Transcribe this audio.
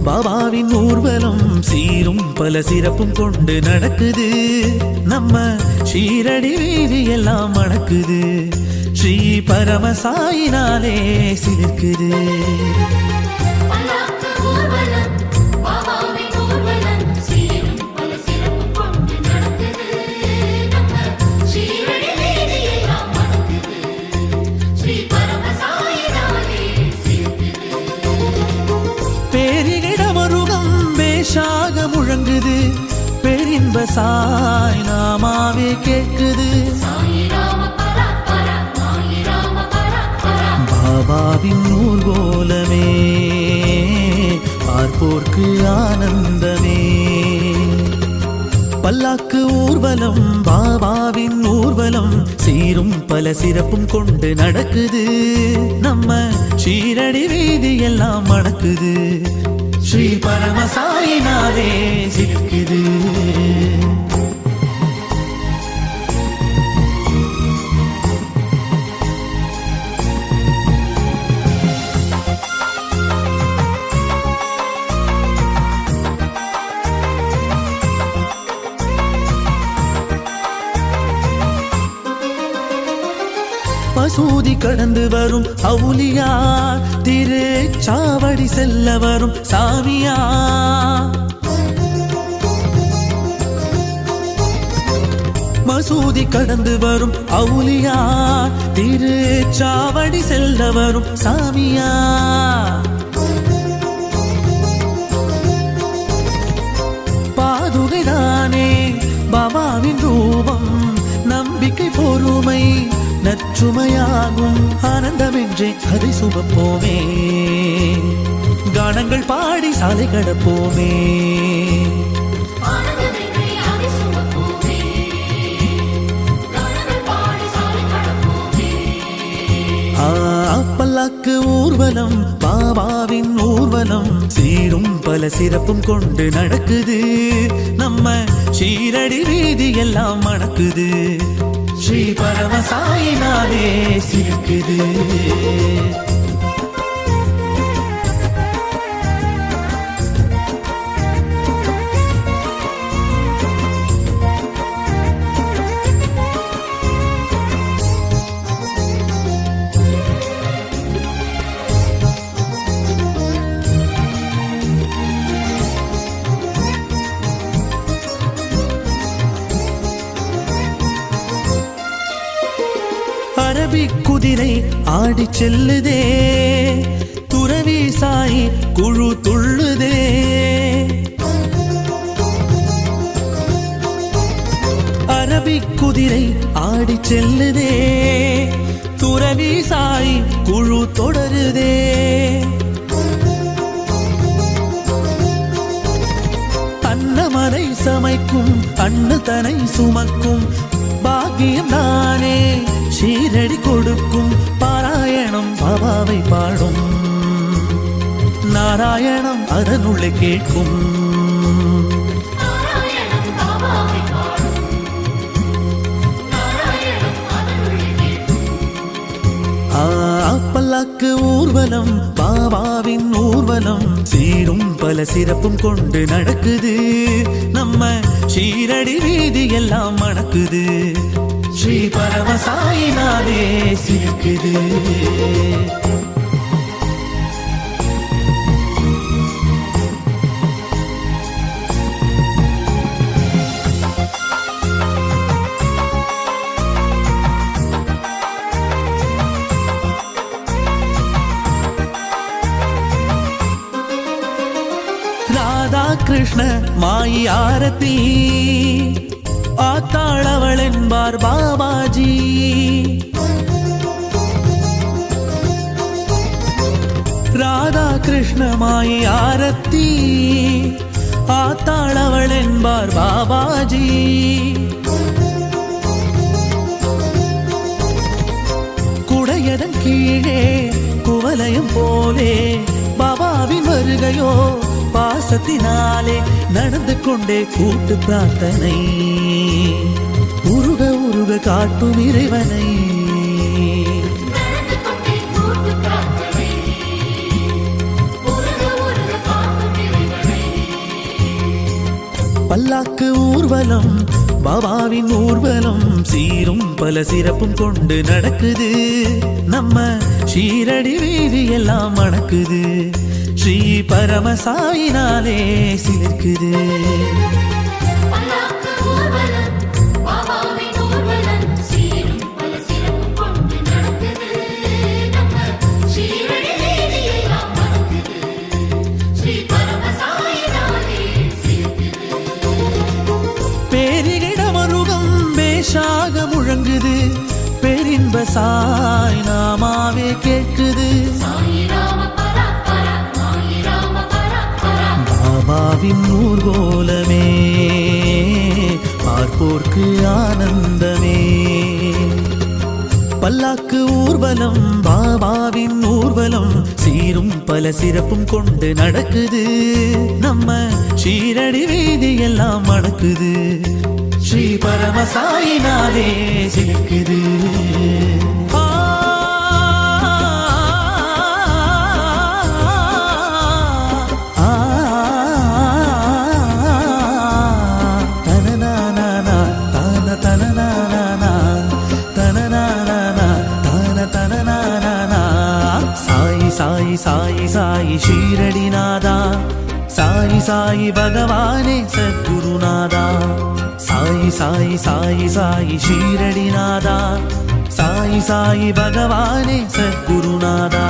பாபாவின் ஊர்வலம் சீரும் பல சிறப்பும் கொண்டு நடக்குது. நம்ம ஷீரடி வீதி எல்லாம் மணக்குது. ஸ்ரீ பரமசாயினாலே சிலிர்க்குது. பேரிடமருகம் பேஷாக முழங்குது. பேரின்ப சாய் நாமாவே கேட்குது. பாபாவின் ஊர்வலமே பார்ப்போர்க்கு ஆனந்தமே. பல்லாக்கு ஊர்வலம் பாபாவின் ஊர்வலம் சீரும் பல சிறப்பும் கொண்டு நடக்குது. நம்ம ஷீரடி வீதி எல்லாம் மணக்குது. ஸ்ரீ பரமசாயினாலே சிரிக்குது. மசூதி கடந்து வரும் அவுலியா, திருச்சாவடி செல்ல வரும் சாமியா. மசூதி கடந்து வரும் அவுலியா, திருச்சாவடி செல்ல வரும் சாமியா. பாதுகைதானே பாபாவின் ரூபம். நம்பிக்கை பொறுமை நற்றுமையாகும். ஆனந்தமென்றே அதை சுமப்போமே. கானங்கள் பாடி சாலை கடப்போமே. பல்லாக்கு ஊர்வலம் பாபாவின் ஊர்வலம் சீரும் பல சிறப்பும் கொண்டு நடக்குது. நம்ம ஷீரடி வீதி எல்லாம் மணக்குது. ஸ்ரீ பரமசாயினாலே சிரிக்குது. அரபிக் குதிரை ஆடி செல்லுதே. துறவி சாய் குழு துள்ளுதே. அரபிக் குதிரை ஆடி செல்லுதே. துறவி சாய் குழு தொடருதே. அன்னமனை சமைக்கும் அண்ணு தனை சுமக்கும் பாக்கியம் தானே ஷீரடி கொடுக்கும். பாராயணம் பாபாவை பாடும். நாராயணம் அதனுள்ளே கேட்கும். பல்லாக்கு ஊர்வலம் பாபாவின் ஊர்வலம் சீரும் பல சிறப்பும் கொண்டு நடக்குது. நம்ம ஷீரடி வீதி எல்லாம் மணக்குது. ஸ்ரீ பரமசாயினாலே சிரிக்குது. ராதா கிருஷ்ண மாயி ஆரத்தி ஆத்தாளவள் என்பார் பாபாஜி. ராதா கிருஷ்ண மாயி ஆரத்தி ஆத்தாளவள் என்பார் பாபாஜி. குடையதன் கீழே குவலயம் போலே பாபாவின் வருகையோ பாசத்தினாலே நடந்து கொண்டே கூட்டு பிரார்த்தனை. உருக உருக காட்டும் இறைவனை. பல்லாக்கு ஊர்வலம் பாபாவின் ஊர்வலம் சீரும் பல சிறப்பும் கொண்டு நடக்குது நம்ம ஷீரடி வீதி எல்லாம் மணக்குது ஸ்ரீ பரமசாயினாலே சிலிர்க்குது பேரிடமருகம் பேஷாக முழங்குது பெரின்ப சாய் நாமாவே கேட்குது பாபாவின் ஊர்கோலமே பார்ப்போர்க்கு ஆனந்தமே பல்லாக்கு ஊர்வலம் பாபாவின் ஊர்வலம் சீரும் பல சிறப்பும் கொண்டு நடக்குது நம்ம ஷீரடி வீதி எல்லாம் மணக்குது ஸ்ரீ பரமசாயினாலே சிலிர்க்குது சாயி சாயி சாயி ஷீரடிநாதா சாயி சாயி பகவானே சத்குருநாதா சாயி சாயி சாயி சாயி ஷீரடிநாதா சாயி சாயி பகவானே சத்குருநாதா